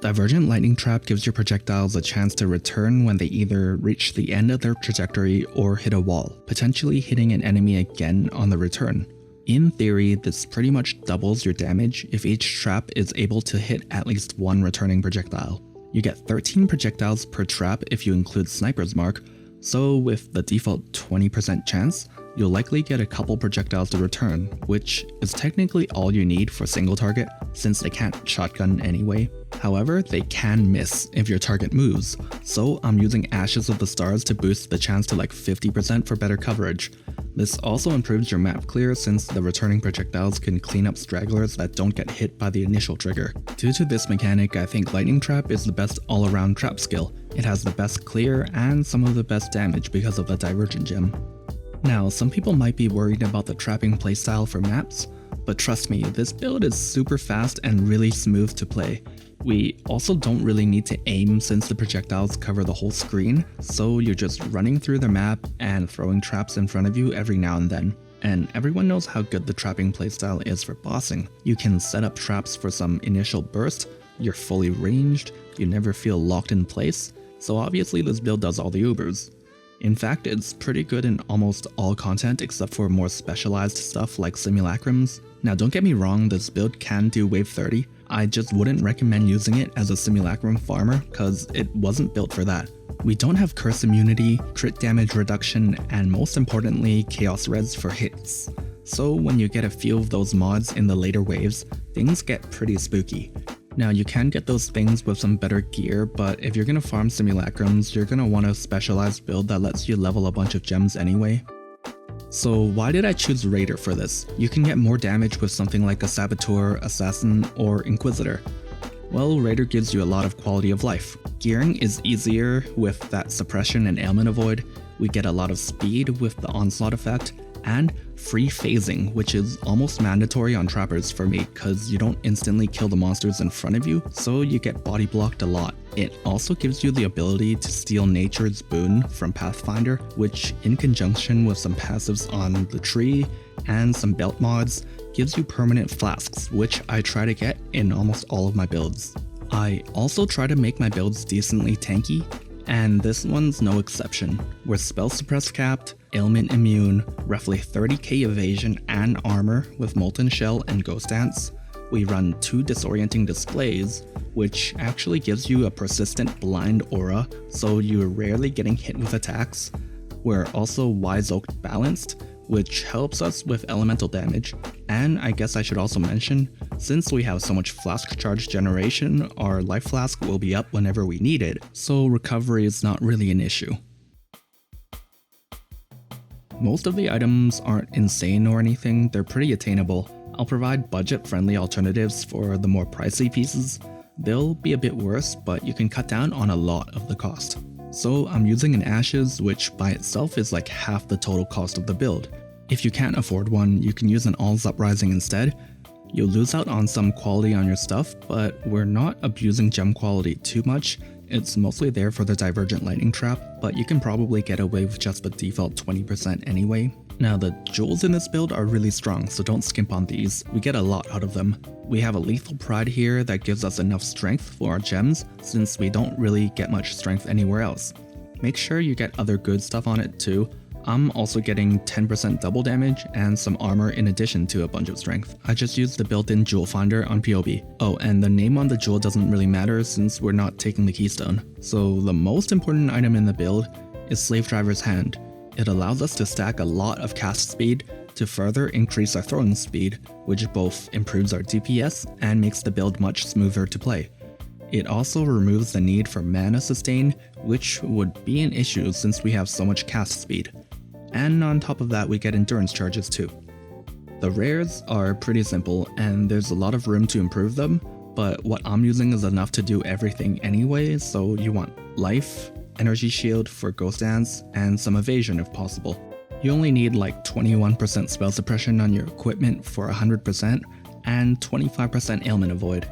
Divergent Lightning Trap gives your projectiles a chance to return when they either reach the end of their trajectory or hit a wall, potentially hitting an enemy again on the return. In theory, this pretty much doubles your damage if each trap is able to hit at least one returning projectile. You get 13 projectiles per trap if you include Sniper's Mark, so with the default 20% chance, you'll likely get a couple projectiles to return, which is technically all you need for single target since they can't shotgun anyway. However, they can miss if your target moves, so I'm using Ashes of the Stars to boost the chance to like 50% for better coverage. This also improves your map clear since the returning projectiles can clean up stragglers that don't get hit by the initial trigger. Due to this mechanic, I think Lightning Trap is the best all-around trap skill. It has the best clear and some of the best damage because of the Divergent gem. Now, some people might be worried about the trapping playstyle for maps, but trust me, this build is super fast and really smooth to play. We also don't really need to aim since the projectiles cover the whole screen, so you're just running through the map and throwing traps in front of you every now and then. And everyone knows how good the trapping playstyle is for bossing. You can set up traps for some initial burst, you're fully ranged, you never feel locked in place, so obviously this build does all the Ubers. In fact, it's pretty good in almost all content except for more specialized stuff like simulacrums. Now don't get me wrong, this build can do wave 30, I just wouldn't recommend using it as a simulacrum farmer cause it wasn't built for that. We don't have curse immunity, crit damage reduction, and most importantly chaos res for hits. So when you get a few of those mods in the later waves, things get pretty spooky. Now you can get those things with some better gear, but if you're gonna farm simulacrums, you're gonna want a specialized build that lets you level a bunch of gems anyway. So why did I choose Raider for this? You can get more damage with something like a Saboteur, Assassin, or Inquisitor. Well, Raider gives you a lot of quality of life. Gearing is easier with that suppression and ailment avoid, we get a lot of speed with the onslaught effect, and free phasing, which is almost mandatory on trappers for me cause you don't instantly kill the monsters in front of you, so you get body blocked a lot. It also gives you the ability to steal Nature's Boon from Pathfinder, which in conjunction with some passives on the tree and some belt mods, gives you permanent flasks, which I try to get in almost all of my builds. I also try to make my builds decently tanky, and this one's no exception. We're spell suppress capped, ailment immune, roughly 30k evasion and armor with Molten Shell and Ghost Dance. We run 2 disorienting displays, which actually gives you a persistent blind aura, so you're rarely getting hit with attacks. We're also Wise Oak balanced, which helps us with elemental damage. And I guess I should also mention, since we have so much flask charge generation, our life flask will be up whenever we need it, so recovery is not really an issue. Most of the items aren't insane or anything, they're pretty attainable. I'll provide budget-friendly alternatives for the more pricey pieces. They'll be a bit worse, but you can cut down on a lot of the cost. So I'm using an Ashes, which by itself is like half the total cost of the build. If you can't afford one, you can use an All's Uprising instead. You'll lose out on some quality on your stuff, but we're not abusing gem quality too much. It's mostly there for the Divergent Lightning Trap, but you can probably get away with just the default 20% anyway. Now the jewels in this build are really strong, so don't skimp on these, we get a lot out of them. We have a Lethal Pride here that gives us enough strength for our gems, since we don't really get much strength anywhere else. Make sure you get other good stuff on it too. I'm also getting 10% double damage and some armor in addition to a bunch of strength. I just used the built-in jewel finder on PoE. Oh, and the name on the jewel doesn't really matter since we're not taking the keystone. So the most important item in the build is Slave Driver's Hand. It allows us to stack a lot of cast speed to further increase our throwing speed, which both improves our DPS and makes the build much smoother to play. It also removes the need for mana sustain, which would be an issue since we have so much cast speed. And on top of that, we get endurance charges too. The rares are pretty simple and there's a lot of room to improve them, but what I'm using is enough to do everything anyway, so you want life, energy shield for Ghost Dance, and some evasion if possible. You only need like 21% spell suppression on your equipment for 100% and 25% ailment avoid.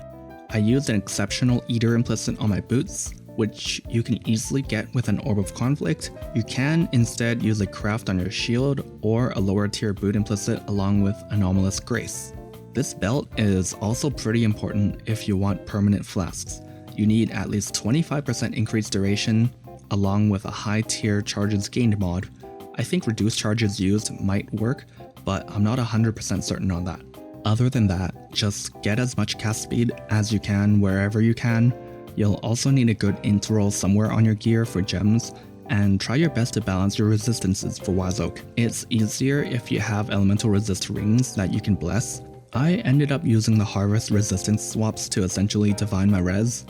I used an exceptional Eater implicit on my boots, which you can easily get with an Orb of Conflict. You can instead use a craft on your shield or a lower tier boot implicit along with Anomalous Grace. This belt is also pretty important if you want permanent flasks. you need at least 25% increased duration, along with a high tier charges gained mod. I think reduced charges used might work, but I'm not 100% certain on that. Other than that, just get as much cast speed as you can wherever you can. You'll also need a good interval somewhere on your gear for gems, and try your best to balance your resistances for Wise Oak. It's easier if you have elemental resist rings that you can bless. I ended up using the harvest resistance swaps to essentially divine my res.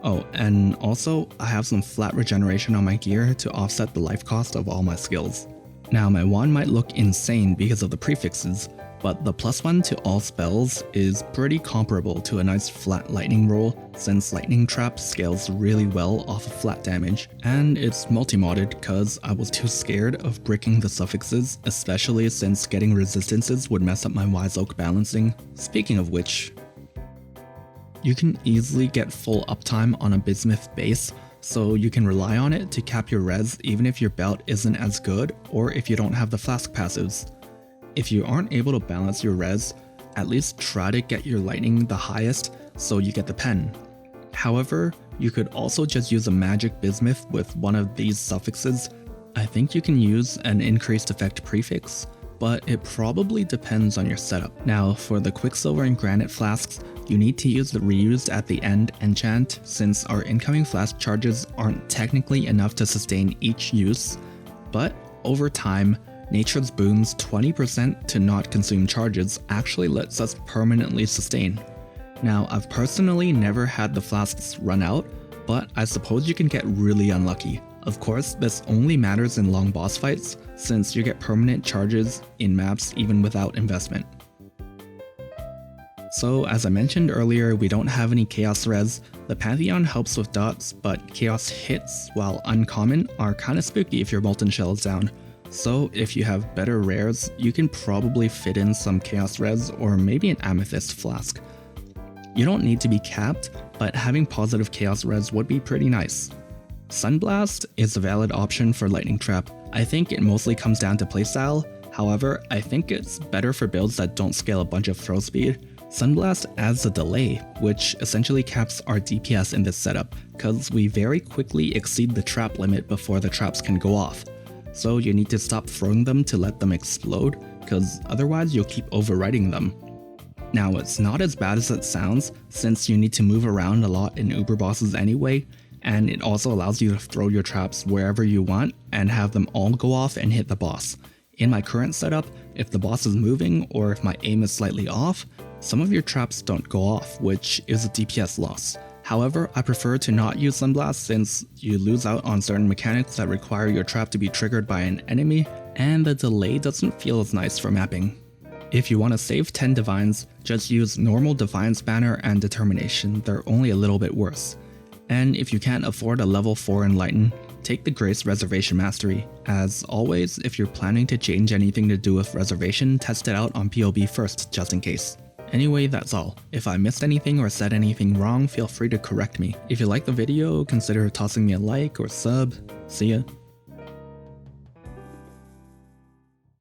Oh, and also I have some flat regeneration on my gear to offset the life cost of all my skills. Now my wand might look insane because of the prefixes, but the +1 to all spells is pretty comparable to a nice flat lightning roll, since lightning trap scales really well off of flat damage, and it's multi-modded cause I was too scared of breaking the suffixes, especially since getting resistances would mess up my Wise Oak balancing. Speaking of which, you can easily get full uptime on a bismuth base, so you can rely on it to cap your res even if your belt isn't as good or if you don't have the flask passives. If you aren't able to balance your res, at least try to get your lightning the highest so you get the pen. However, you could also just use a magic bismuth with one of these suffixes. I think you can use an increased effect prefix, but it probably depends on your setup. Now for the Quicksilver and Granite flasks, you need to use the reused at the end enchant since our incoming flask charges aren't technically enough to sustain each use, but over time, Nature's Boon's 20% to not consume charges actually lets us permanently sustain. Now, I've personally never had the flasks run out, but I suppose you can get really unlucky. Of course, this only matters in long boss fights, since you get permanent charges in maps even without investment. So, as I mentioned earlier, we don't have any Chaos res. The Pantheon helps with dots, but Chaos hits, while uncommon, are kinda spooky if your Molten Shell is down. So if you have better rares, you can probably fit in some Chaos res or maybe an Amethyst flask. You don't need to be capped, but having positive Chaos res would be pretty nice. Sunblast is a valid option for Lightning Trap. I think it mostly comes down to playstyle, however, I think it's better for builds that don't scale a bunch of throw speed. Sunblast adds a delay, which essentially caps our DPS in this setup, cause we very quickly exceed the trap limit before the traps can go off. So you need to stop throwing them to let them explode, cause otherwise you'll keep overriding them. Now it's not as bad as it sounds, since you need to move around a lot in Uber bosses anyway, and it also allows you to throw your traps wherever you want and have them all go off and hit the boss. In my current setup, if the boss is moving or if my aim is slightly off, some of your traps don't go off, which is a DPS loss. However, I prefer to not use Sunblast since you lose out on certain mechanics that require your trap to be triggered by an enemy, and the delay doesn't feel as nice for mapping. If you want to save 10 Divines, just use normal Defiance Banner and Determination, they're only a little bit worse. And if you can't afford a level 4 Enlighten, take the Grace Reservation Mastery. As always, if you're planning to change anything to do with Reservation, test it out on PoE first, just in case. Anyway, that's all. If I missed anything or said anything wrong, feel free to correct me. If you liked the video, consider tossing me a like or sub. See ya.